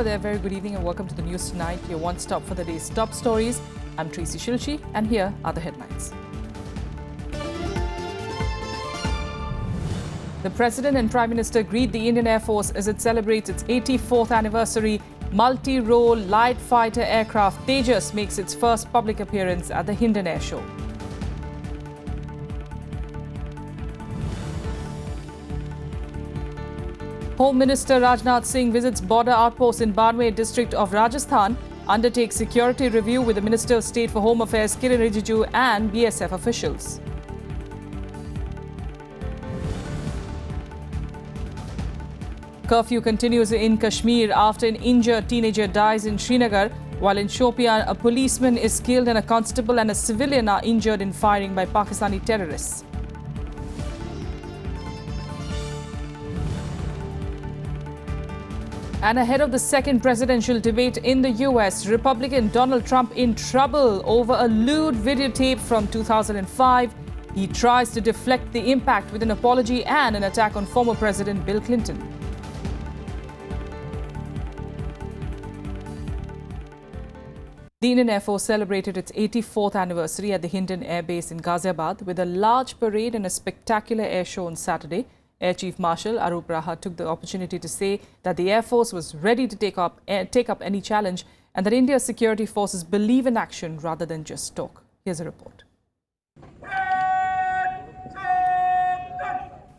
Hello there, very good evening and welcome to the news tonight, your one stop for the day's top stories. I'm Tracy Shilchi and here are the headlines. The President and Prime Minister greet the Indian Air Force as it celebrates its 84th anniversary. Multi-role light fighter aircraft Tejas makes its first public appearance at the Hindon Air Show. Home Minister Rajnath Singh visits border outpost in Barmer district of Rajasthan, undertakes security review with the Minister of State for Home Affairs Kiren Rijiju and BSF officials. Curfew continues in Kashmir after an injured teenager dies in Srinagar, while in Shopian a policeman is killed and a constable and a civilian are injured in firing by Pakistani terrorists. And ahead of the second presidential debate in the US, Republican Donald Trump in trouble over a lewd videotape from 2005. He tries to deflect the impact with an apology and an attack on former President Bill Clinton. The Indian Air Force celebrated its 84th anniversary at the Hindon Air Base in Ghaziabad with a large parade and a spectacular air show on Saturday. Air Chief Marshal Arup Raha took the opportunity to say that the Air Force was ready to take up any challenge and that India's security forces believe in action rather than just talk. Here's a report.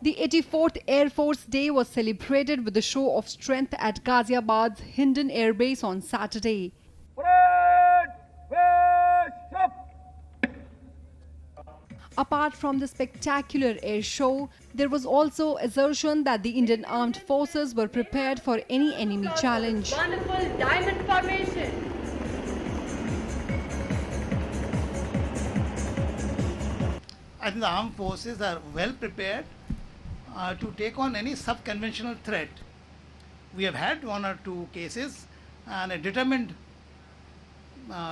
The 84th Air Force Day was celebrated with a show of strength at Ghaziabad's Hindon Air Base on Saturday. Apart from the spectacular air show, there was also assertion that the Indian Armed Forces were prepared for any enemy challenge. Wonderful diamond formation. I think the armed forces are well prepared to take on any sub-conventional threat. We have had one or two cases, and a determined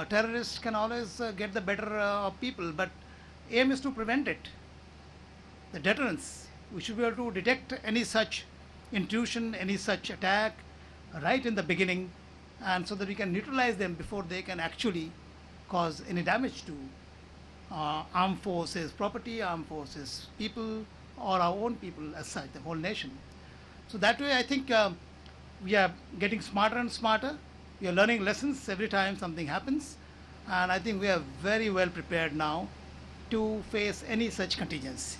terrorist can always get the better of people, but aim is to prevent it. The deterrence. We should be able to detect any such intrusion, any such attack right in the beginning, and so that we can neutralize them before they can actually cause any damage to armed forces property, armed forces people, or our own people as such, the whole nation. So that way I think we are getting smarter and smarter. We are learning lessons every time something happens, and I think we are very well prepared now to face any such contingency.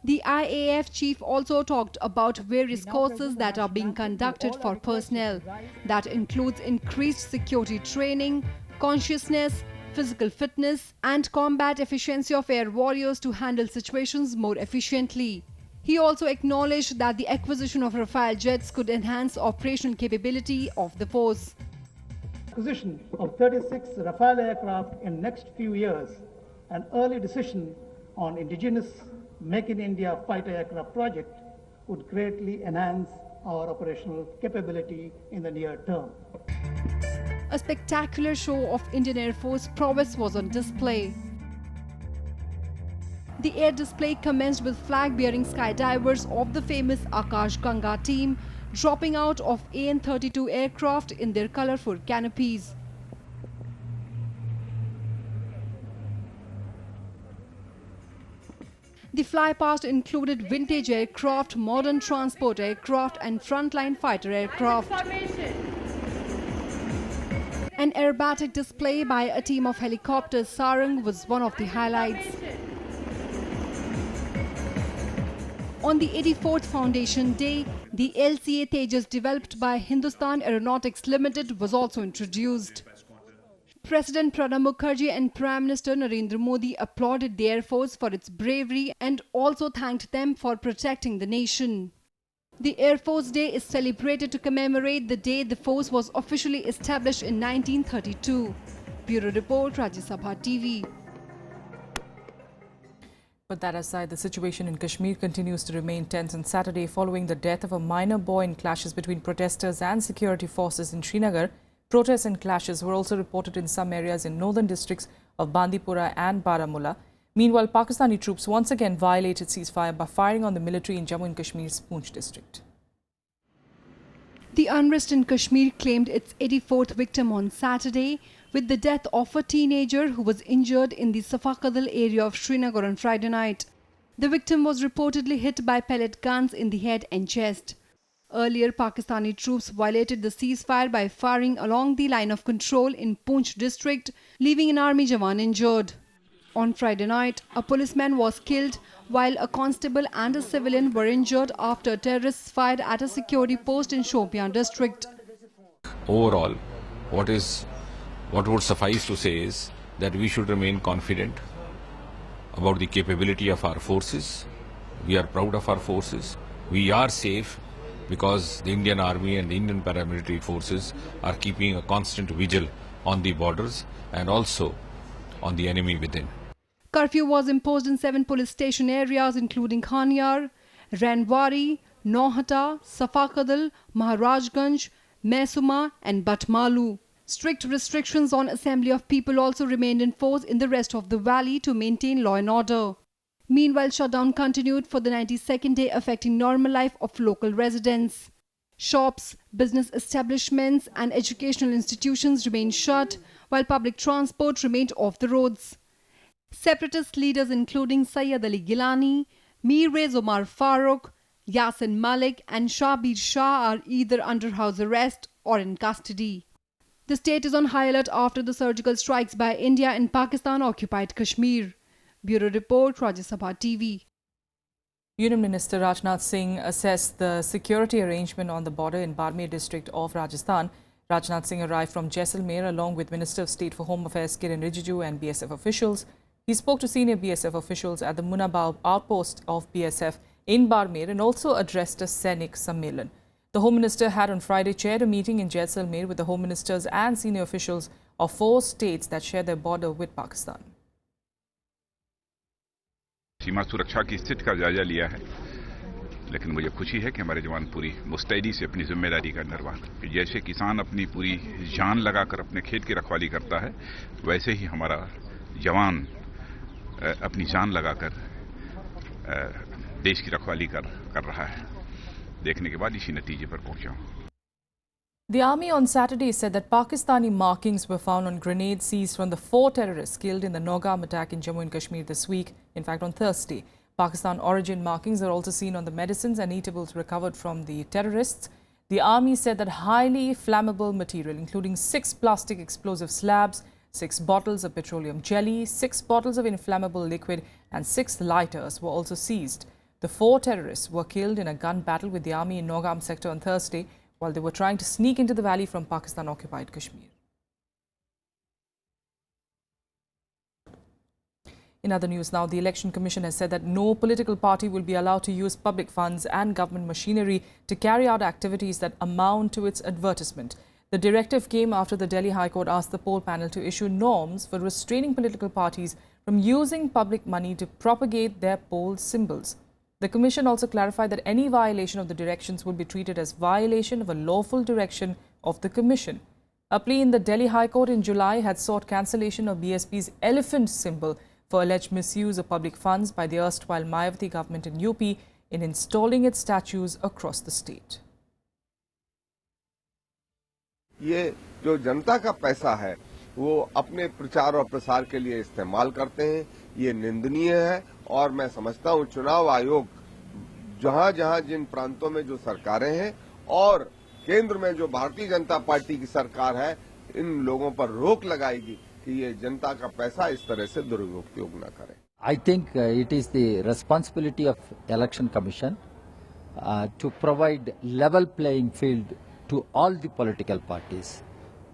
The IAF chief also talked about various courses that are being conducted for personnel. That includes increased security training, consciousness, physical fitness and combat efficiency of air warriors to handle situations more efficiently. He also acknowledged that the acquisition of Rafale jets could enhance operational capability of the force. Acquisition of 36 Rafale aircraft in next few years, an early decision on indigenous Make in India fighter aircraft project would greatly enhance our operational capability in the near term. A spectacular show of Indian Air Force prowess was on display. The air display commenced with flag-bearing skydivers of the famous Akash Ganga team dropping out of AN-32 aircraft in their colorful canopies. The flypast included vintage aircraft, modern transport aircraft and frontline fighter aircraft. An aerobatic display by a team of helicopters Sarang was one of the highlights. On the 84th Foundation Day, the LCA Tejas developed by Hindustan Aeronautics Limited was also introduced. President Pranab Mukherjee and Prime Minister Narendra Modi applauded the Air Force for its bravery and also thanked them for protecting the nation. The Air Force Day is celebrated to commemorate the day the force was officially established in 1932. Bureau Report, Rajya Sabha TV. But that aside, the situation in Kashmir continues to remain tense on Saturday following the death of a minor boy in clashes between protesters and security forces in Srinagar. Protests and clashes were also reported in some areas in northern districts of Bandipora and Baramulla. Meanwhile, Pakistani troops once again violated ceasefire by firing on the military in Jammu and Kashmir's Poonch district. The unrest in Kashmir claimed its 84th victim on Saturday, with the death of a teenager who was injured in the Safakadal area of Srinagar on Friday night. The victim was reportedly hit by pellet guns in the head and chest. Earlier, Pakistani troops violated the ceasefire by firing along the line of control in Poonch district, leaving an army jawan injured. On Friday night, a policeman was killed while a constable and a civilian were injured after terrorists fired at a security post in Shopian district. Overall, what would suffice to say is that we should remain confident about the capability of our forces. We are proud of our forces. We are safe because the Indian Army and the Indian paramilitary forces are keeping a constant vigil on the borders and also on the enemy within. Curfew was imposed in 7 police station areas including Khanyar, Ranwari, Nohata, Safakadal, Maharajganj, Maisuma and Batmalu. Strict restrictions on assembly of people also remained in force in the rest of the valley to maintain law and order. Meanwhile, shutdown continued for the 92nd day, affecting normal life of local residents. Shops, business establishments and educational institutions remained shut, while public transport remained off the roads. Separatist leaders including Sayyid Ali Gilani, Mir Rez Omar Farooq, Yasin Malik and Shabir Shah are either under house arrest or in custody. The state is on high alert after the surgical strikes by India in Pakistan-occupied Kashmir. Bureau Report, Rajya Sabha TV. Union Minister Rajnath Singh assessed the security arrangement on the border in Barmer district of Rajasthan. Rajnath Singh arrived from Jaisalmer along with Minister of State for Home Affairs Kiran Rijiju and BSF officials. He spoke to senior BSF officials at the Munabao outpost of BSF in Barmer and also addressed a Sainik Sammelan. The Home Minister had on Friday chaired a meeting in Jaisalmer with the Home Ministers and senior officials of 4 states that share their border with Pakistan. सीमा सुरक्षा की स्थिति का जायजा लिया है, लेकिन मुझे खुशी है कि हमारे जवान पूरी मुस्तैदी से अपनी जिम्मेदारी का निर्वाह करते हैं। जैसे किसान अपनी पूरी जान लगाकर अपने खेत की रखवाली करता है, वैसे ही हमारा जवान अपनी जान लगाकर देश की रखवाली कर रहा है। देखने के बाद इसी नतीजे पर पहुंचा हूं। The army on Saturday said that Pakistani markings were found on grenades seized from the 4 terrorists killed in the Nogam attack in Jammu and Kashmir this week. In fact, on Thursday, Pakistan origin markings are also seen on the medicines and eatables recovered from the terrorists. The army said that highly flammable material, including 6 plastic explosive slabs, 6 bottles of petroleum jelly, 6 bottles of inflammable liquid and 6 lighters were also seized. The 4 terrorists were killed in a gun battle with the army in Nogam sector on Thursday while they were trying to sneak into the valley from Pakistan-occupied Kashmir. In other news now, the Election Commission has said that no political party will be allowed to use public funds and government machinery to carry out activities that amount to its advertisement. The directive came after the Delhi High Court asked the poll panel to issue norms for restraining political parties from using public money to propagate their poll symbols. The Commission also clarified that any violation of the directions would be treated as violation of a lawful direction of the Commission. A plea in the Delhi High Court in July had sought cancellation of BSP's elephant symbol for alleged misuse of public funds by the erstwhile Mayawati government in UP in installing its statues across the state. ये जो जनता का पैसा है वो अपने प्रचार और प्रसार के लिए इस्तेमाल करते हैं, ये निंदनीय है और मैं समझता हूं चुनाव आयोग जहां-जहां जिन प्रांतों में जो सरकारें हैं और केंद्र में जो भारतीय जनता पार्टी की सरकार है, इन लोगों पर रोक लगाएगी कि ये जनता का पैसा इस तरह से दुरुपयोग न करें। I think it is the responsibility of Election Commission to provide level playing field to all the political parties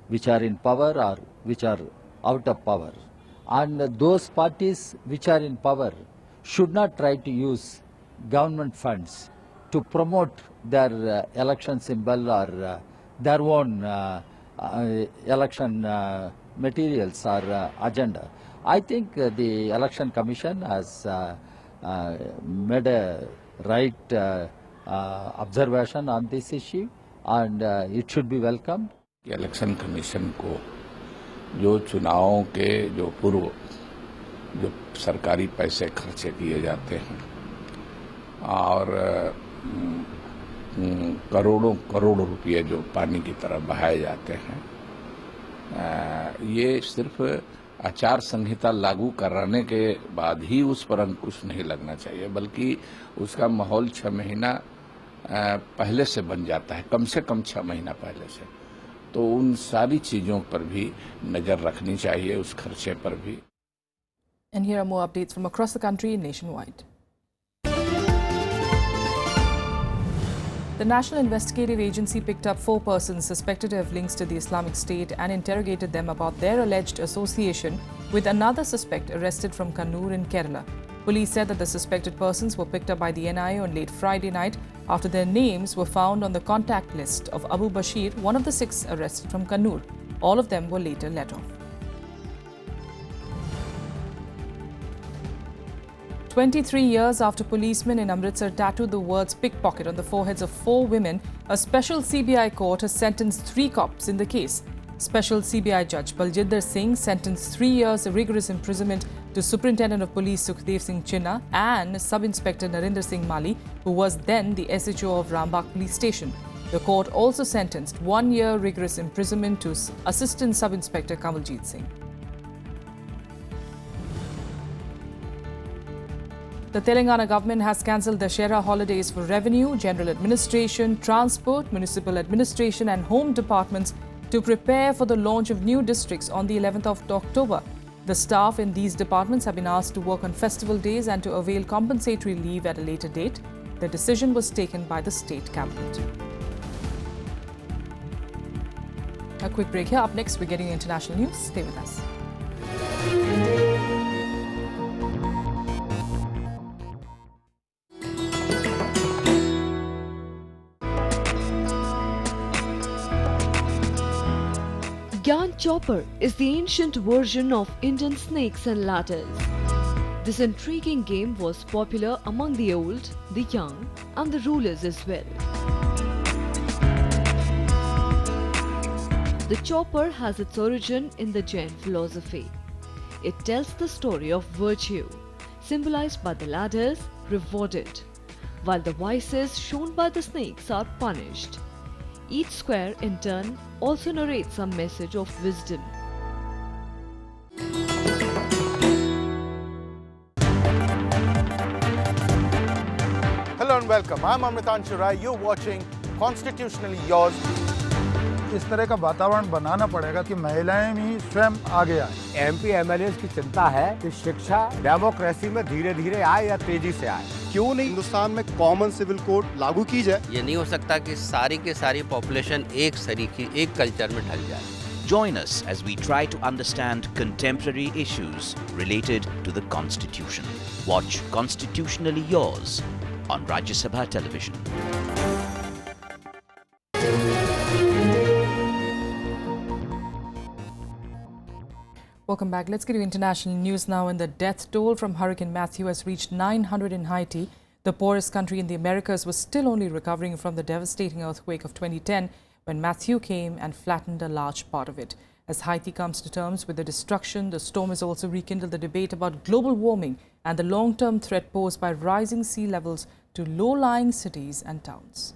which are in power or which are out of power. And those parties which are in power should not try to use government funds to promote their election symbol or their own election materials or agenda. I think the Election Commission has made a right observation on this issue and it should be welcomed. Election commission को जो चुनावों के जो पूर्व जो सरकारी पैसे खर्चे किए जाते हैं और करोड़ों करोड़ रुपये जो पानी की तरफ बहाए जाते हैं, ये सिर्फ आचार संहिता लागू कराने के बाद ही उस पर अंकुश नहीं लगना चाहिए, बल्कि उसका माहौल 6 महीना पहले से बन जाता है, कम से कम 6 महीना पहले से। तो उन सारी चीज़ों पर भी नज़र रखनी चाहिए, उस खर्चे पर भी। And here are more updates from across the country and nationwide. The National Investigative Agency picked up 4 persons suspected to have links to the Islamic State and interrogated them about their alleged association with another suspect arrested from Kannur in Kerala. Police said that the suspected persons were picked up by the NIA on late Friday night after their names were found on the contact list of Abu Bashir, one of the 6 arrested from Kannur. All of them were later let off. 23 years after policemen in Amritsar tattooed the words pickpocket on the foreheads of 4 women, a special CBI court has sentenced 3 cops in the case. Special CBI Judge Baljinder Singh sentenced 3 years of rigorous imprisonment to Superintendent of Police Sukhdev Singh Chinna and Sub-Inspector Narinder Singh Mali, who was then the SHO of Rambagh Police Station. The court also sentenced 1 year rigorous imprisonment to Assistant Sub-Inspector Kamaljeet Singh. The Telangana government has cancelled the Dussehra holidays for revenue, general administration, transport, municipal administration and home departments to prepare for the launch of new districts on the 11th of October. The staff in these departments have been asked to work on festival days and to avail compensatory leave at a later date. The decision was taken by the state cabinet. A quick break here. Up next, we're getting international news. Stay with us. Gyan Chopper is the ancient version of Indian snakes and ladders. This intriguing game was popular among the old, the young and the rulers as well. The chopper has its origin in the Jain philosophy. It tells the story of virtue, symbolized by the ladders, rewarded, while the vices shown by the snakes are punished. Each square, in turn, also narrates a message of wisdom. Hello and welcome. I'm Amritanshu Rai. You're watching Constitutionally Yours. इस तरह का वातावरण बनाना पड़ेगा कि महिलाएं भी स्वयं आगे आए। एमपी एमएलए की चिंता है कि शिक्षा डेमोक्रेसी में धीरे धीरे आए या तेजी से आए। क्यों नहीं हिंदुस्तान में कॉमन सिविल कोड लागू की जाए? ये नहीं हो सकता कि सारी के सारी पॉपुलेशन एक सरीकी एक कल्चर में ढल जाए। Join us as we try to understand contemporary issues related to the Constitution. Watch Constitutionally Yours on Rajya Sabha television. Welcome back. Let's get to international news now. And the death toll from Hurricane Matthew has reached 900 in Haiti. The poorest country in the Americas was still only recovering from the devastating earthquake of 2010 when Matthew came and flattened a large part of it. As Haiti comes to terms with the destruction, the storm has also rekindled the debate about global warming and the long-term threat posed by rising sea levels to low-lying cities and towns.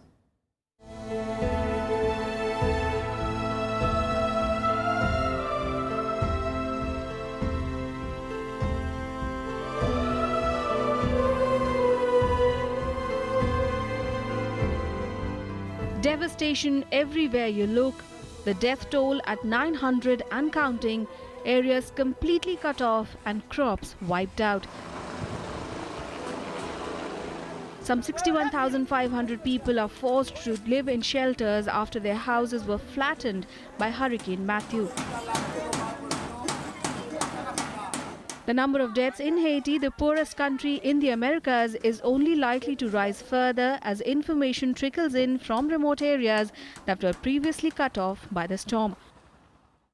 Devastation everywhere you look. The death toll at 900 and counting, areas completely cut off and crops wiped out. Some 61,500 people are forced to live in shelters after their houses were flattened by Hurricane Matthew. The number of deaths in Haiti, the poorest country in the Americas, is only likely to rise further as information trickles in from remote areas that were previously cut off by the storm.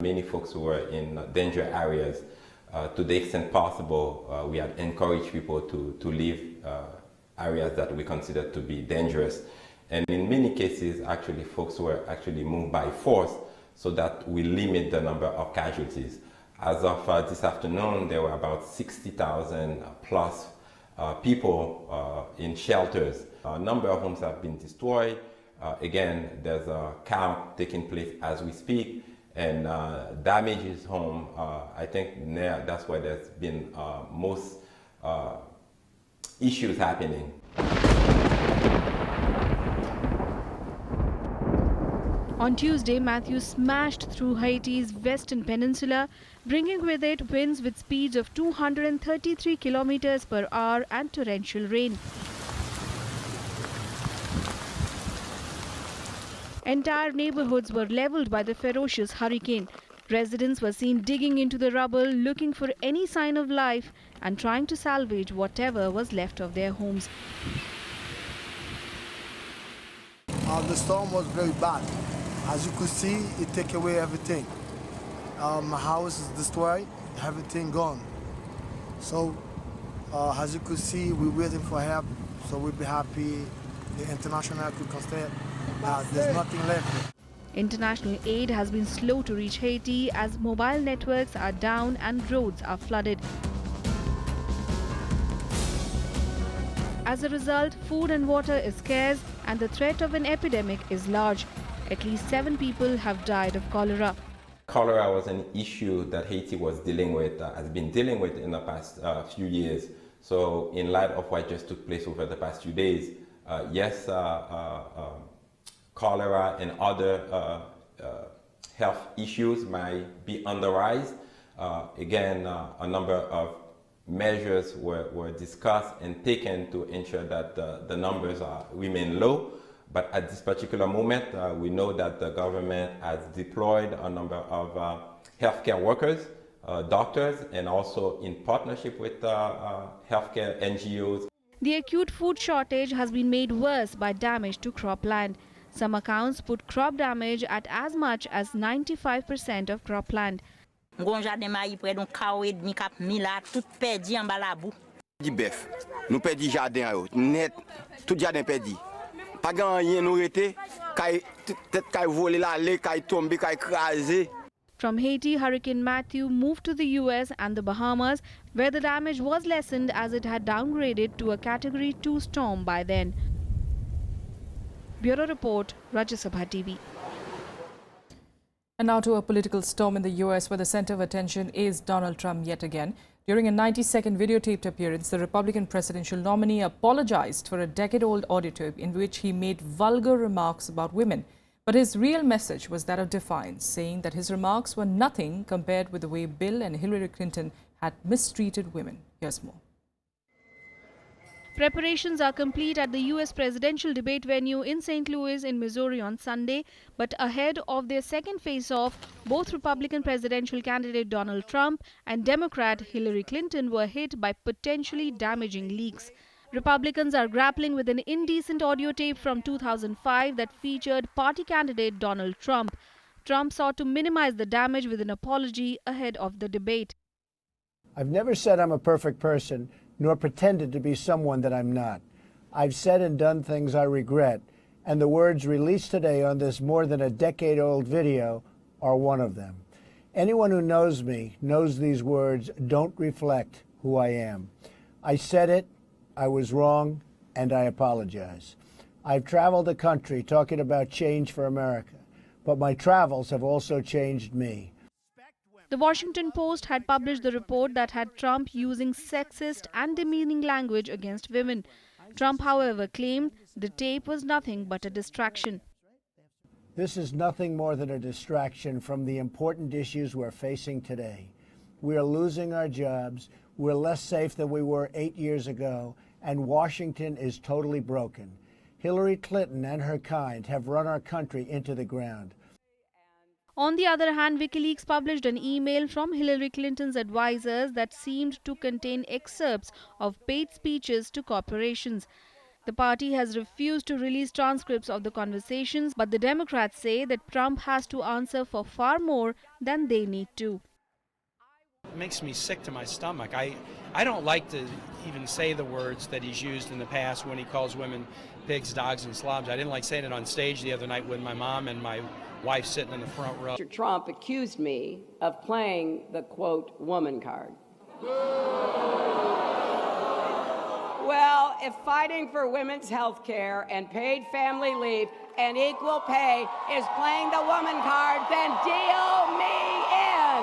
Many folks who were in danger areas, to the extent possible, we had encouraged people to leave areas that we consider to be dangerous. And in many cases, actually, folks were actually moved by force so that we limit the number of casualties. As of this afternoon, there were about 60,000 plus people in shelters. A number of homes have been destroyed. Again, there's a count taking place as we speak, and damage is home. I think that's where there's been most issues happening. On Tuesday, Matthew smashed through Haiti's western peninsula, bringing with it winds with speeds of 233 kilometers per hour and torrential rain. Entire neighborhoods were leveled by the ferocious hurricane. Residents were seen digging into the rubble, looking for any sign of life and trying to salvage whatever was left of their homes. The storm was very bad. As you could see, it took away everything. My house is destroyed, everything gone. So, as you could see, we're waiting for help. So we'll be happy the international could consider there's nothing left. International aid has been slow to reach Haiti as mobile networks are down and roads are flooded. As a result, food and water is scarce and the threat of an epidemic is large. At least 7 people have died of cholera. Cholera was an issue that Haiti was dealing with, has been dealing with in the past few years. So in light of what just took place over the past few days, yes, cholera and other health issues might be on the rise. Again, a number of measures were discussed and taken to ensure that the numbers remain low. But at this particular moment, we know that the government has deployed a number of healthcare workers, doctors, and also in partnership with healthcare NGOs. The acute food shortage has been made worse by damage to cropland. Some accounts put crop damage at as much as 95% of cropland. Di bœuf, nous perdi jardin yo, net, tout jardin perdi. Pas gagné nous rete, kay tête kay volé la lé, kay tomber, kay écrasé. From Haiti, Hurricane Matthew moved to the US and the Bahamas, where the damage was lessened as it had downgraded to a Category 2 storm by then. Bureau Report, Rajya Sabha TV. And now to a political storm in the US, where the center of attention is Donald Trump yet again. During a 90-second videotaped appearance, the Republican presidential nominee apologized for a decade-old audio tape in which he made vulgar remarks about women. But his real message was that of defiance, saying that his remarks were nothing compared with the way Bill and Hillary Clinton had mistreated women. Here's more. Preparations are complete at the US presidential debate venue in St. Louis in Missouri on Sunday, but ahead of their second face-off, both Republican presidential candidate Donald Trump and Democrat Hillary Clinton were hit by potentially damaging leaks. Republicans are grappling with an indecent audio tape from 2005 that featured party candidate Donald Trump. Trump sought to minimize the damage with an apology ahead of the debate. I've never said I'm a perfect person, nor pretended to be someone that I'm not. I've said and done things I regret, and the words released today on this more than a decade-old video are one of them. Anyone who knows me knows these words don't reflect who I am. I said it, I was wrong, and I apologize. I've traveled the country talking about change for America, but my travels have also changed me. The Washington Post had published the report that had Trump using sexist and demeaning language against women. Trump, however, claimed the tape was nothing but a distraction. This is nothing more than a distraction from the important issues we're facing today. We are losing our jobs, we're less safe than we were 8 years ago, and Washington is totally broken. Hillary Clinton and her kind have run our country into the ground. On the other hand, WikiLeaks published an email from Hillary Clinton's advisors that seemed to contain excerpts of paid speeches to corporations. The party has refused to release transcripts of the conversations, but the Democrats say that Trump has to answer for far more than they need to. It makes me sick to my stomach. I don't like to even say the words that he's used in the past when he calls women pigs, dogs, and slobs. I didn't like saying it on stage the other night with my mom and my wife sitting in the front row. Mr. Trump accused me of playing the, quote, woman card. Well, if fighting for women's health care and paid family leave and equal pay is playing the woman card, then deal me in.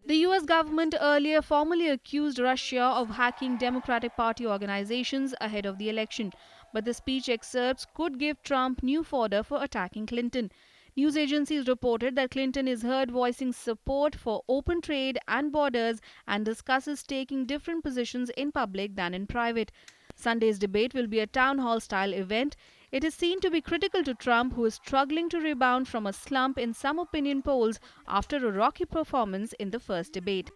The US government earlier formally accused Russia of hacking Democratic Party organizations ahead of the election, but the speech excerpts could give Trump new fodder for attacking Clinton. News agencies reported that Clinton is heard voicing support for open trade and borders and discusses taking different positions in public than in private. Sunday's debate will be a town hall style event. It is seen to be critical to Trump, who is struggling to rebound from a slump in some opinion polls after a rocky performance in the first debate.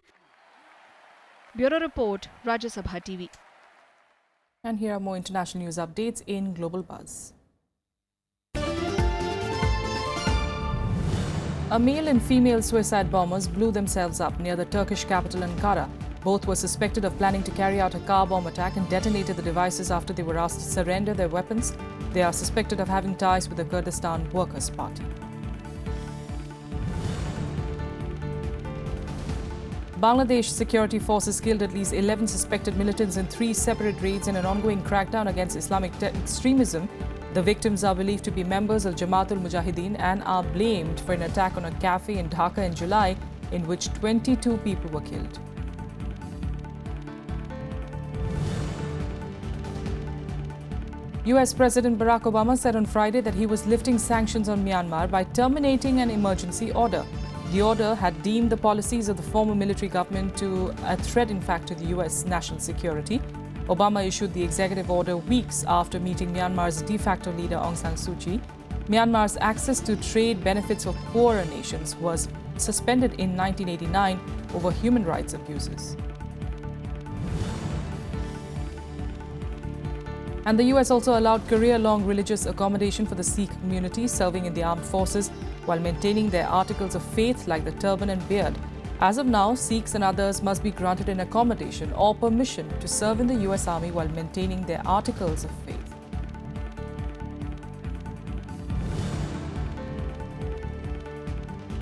Bureau Report, Rajya Sabha TV. And here are more international news updates in Global Buzz. A male and female suicide bombers blew themselves up near the Turkish capital Ankara. Both were suspected of planning to carry out a car bomb attack and detonated the devices after they were asked to surrender their weapons. They are suspected of having ties with the Kurdistan Workers' Party. Bangladesh security forces killed at least 11 suspected militants in 3 separate raids in an ongoing crackdown against Islamic extremism. The victims are believed to be members of Jamaatul Mujahideen and are blamed for an attack on a cafe in Dhaka in July, in which 22 people were killed. US President Barack Obama said on Friday that he was lifting sanctions on Myanmar by terminating an emergency order. The order had deemed the policies of the former military government to a threat, in fact, to the US national security. Obama issued the executive order weeks after meeting Myanmar's de facto leader Aung San Suu Kyi. Myanmar's access to trade benefits of poorer nations was suspended in 1989 over human rights abuses. And the US also allowed career-long religious accommodation for the Sikh community serving in the armed forces while maintaining their articles of faith like the turban and beard. As of now, Sikhs and others must be granted an accommodation or permission to serve in the US Army while maintaining their articles of faith.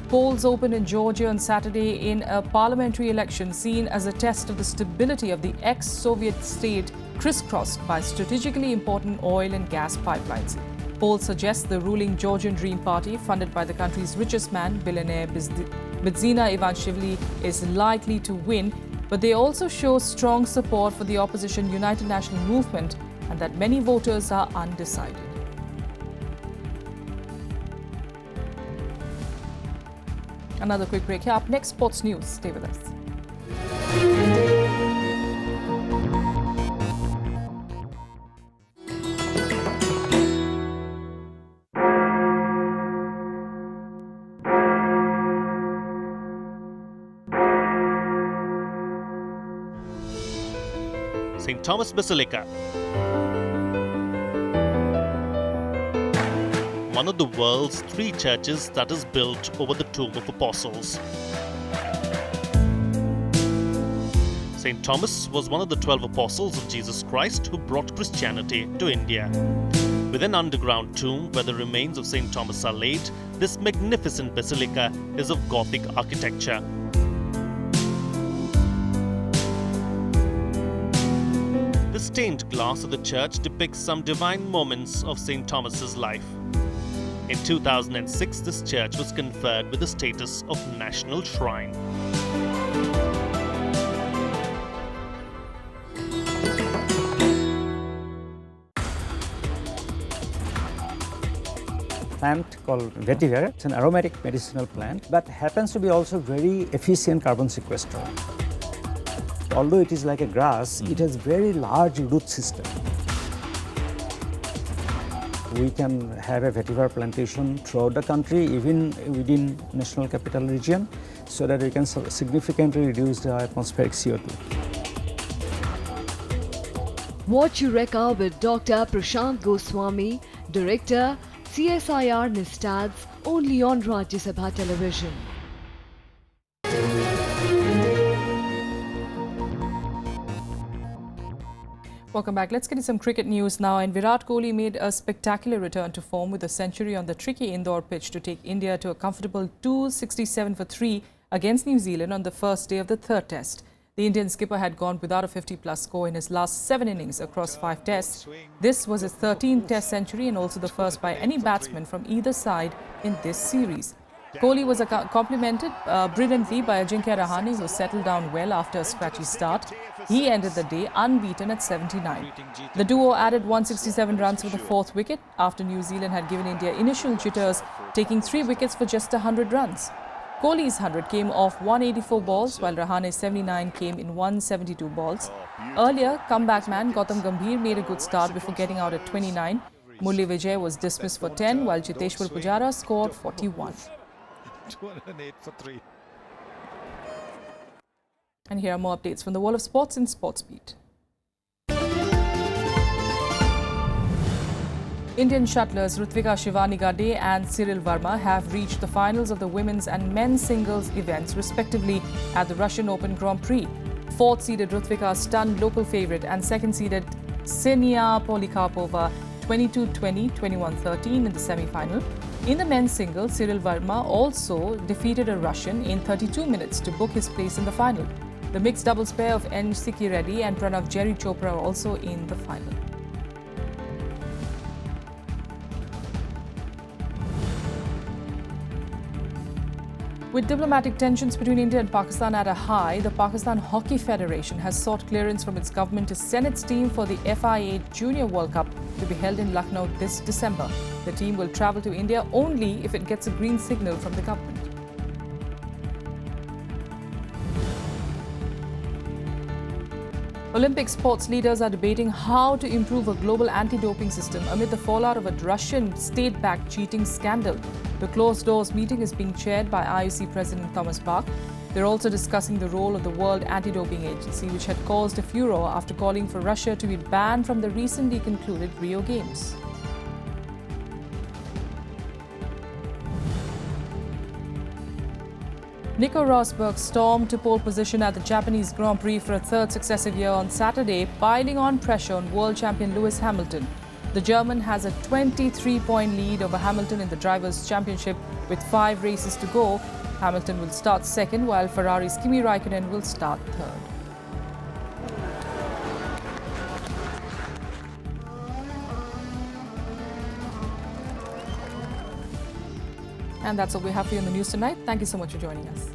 Polls opened in Georgia on Saturday in a parliamentary election seen as a test of the stability of the ex-Soviet state crisscrossed by strategically important oil and gas pipelines. Polls suggest the ruling Georgian Dream Party, funded by the country's richest man, billionaire Bidzina Ivanishvili, is likely to win, but they also show strong support for the opposition United National Movement and that many voters are undecided. Another quick break here. Up next, sports news. Stay with us. St. Thomas Basilica. One of the world's 3 churches that is built over the Tomb of Apostles. St. Thomas was one of the 12 apostles of Jesus Christ who brought Christianity to India. With an underground tomb where the remains of St. Thomas are laid, this magnificent basilica is of Gothic architecture. The stained glass of the church depicts some divine moments of St. Thomas's life. In 2006, this church was conferred with the status of National Shrine. Plant called vetiver. It's an aromatic medicinal plant, but happens to be also very efficient carbon sequester. Although it is like a grass, it has very large root system. We can have a vetiver plantation throughout the country, even within National Capital Region, so that we can significantly reduce the atmospheric CO2. Watch Eureka with Dr. Prashant Goswami, Director, CSIR Nistads, only on Rajya Sabha Television. Welcome back. Let's get to some cricket news now. And Virat Kohli made a spectacular return to form with a century on the tricky Indore pitch to take India to a comfortable 267 for 3 against New Zealand on the first day of the 3rd test. The Indian skipper had gone without a 50-plus score in his last 7 innings across 5 tests. This was his 13th test century and also the first by any batsman from either side in this series. Kohli was complimented brilliantly by Ajinkya Rahane, who settled down well after a scratchy start. He ended the day unbeaten at 79. The duo added 167 runs for the 4th wicket after New Zealand had given India initial jitters, taking 3 wickets for just 100 runs. Kohli's 100 came off 184 balls, while Rahane's 79 came in 172 balls. Earlier, comeback man Gautam Gambhir made a good start before getting out at 29. Murli Vijay was dismissed for 10, while Chiteshwar Pujara scored 41. 208 for 3. And here are more updates from the world of sports in Sportsbeat. Indian shuttlers Rutvika Shivani Gade and Cyril Verma have reached the finals of the women's and men's singles events respectively at the Russian Open Grand Prix. 4th-seeded Rutvika stunned local favourite and 2nd-seeded Ksenia Polikarpova 22-20, 21-13 in the semi-final. In the men's singles, Cyril Verma also defeated a Russian in 32 minutes to book his place in the final. The mixed doubles pair of N. Sikki Reddy and Pranav Jerry Chopra are also in the final. With diplomatic tensions between India and Pakistan at a high, the Pakistan Hockey Federation has sought clearance from its government to send its team for the FIA Junior World Cup to be held in Lucknow this December. The team will travel to India only if it gets a green signal from the government. Olympic sports leaders are debating how to improve a global anti-doping system amid the fallout of a Russian state-backed cheating scandal. The closed-doors meeting is being chaired by IOC President Thomas Bach. They're also discussing the role of the World Anti-Doping Agency, which had caused a furor after calling for Russia to be banned from the recently concluded Rio Games. Nico Rosberg stormed to pole position at the Japanese Grand Prix for a 3rd successive year on Saturday, piling on pressure on world champion Lewis Hamilton. The German has a 23-point lead over Hamilton in the Drivers' Championship with 5 races to go. Hamilton will start 2nd, while Ferrari's Kimi Raikkonen will start 3rd. And that's all we have for you in the news tonight. Thank you so much for joining us.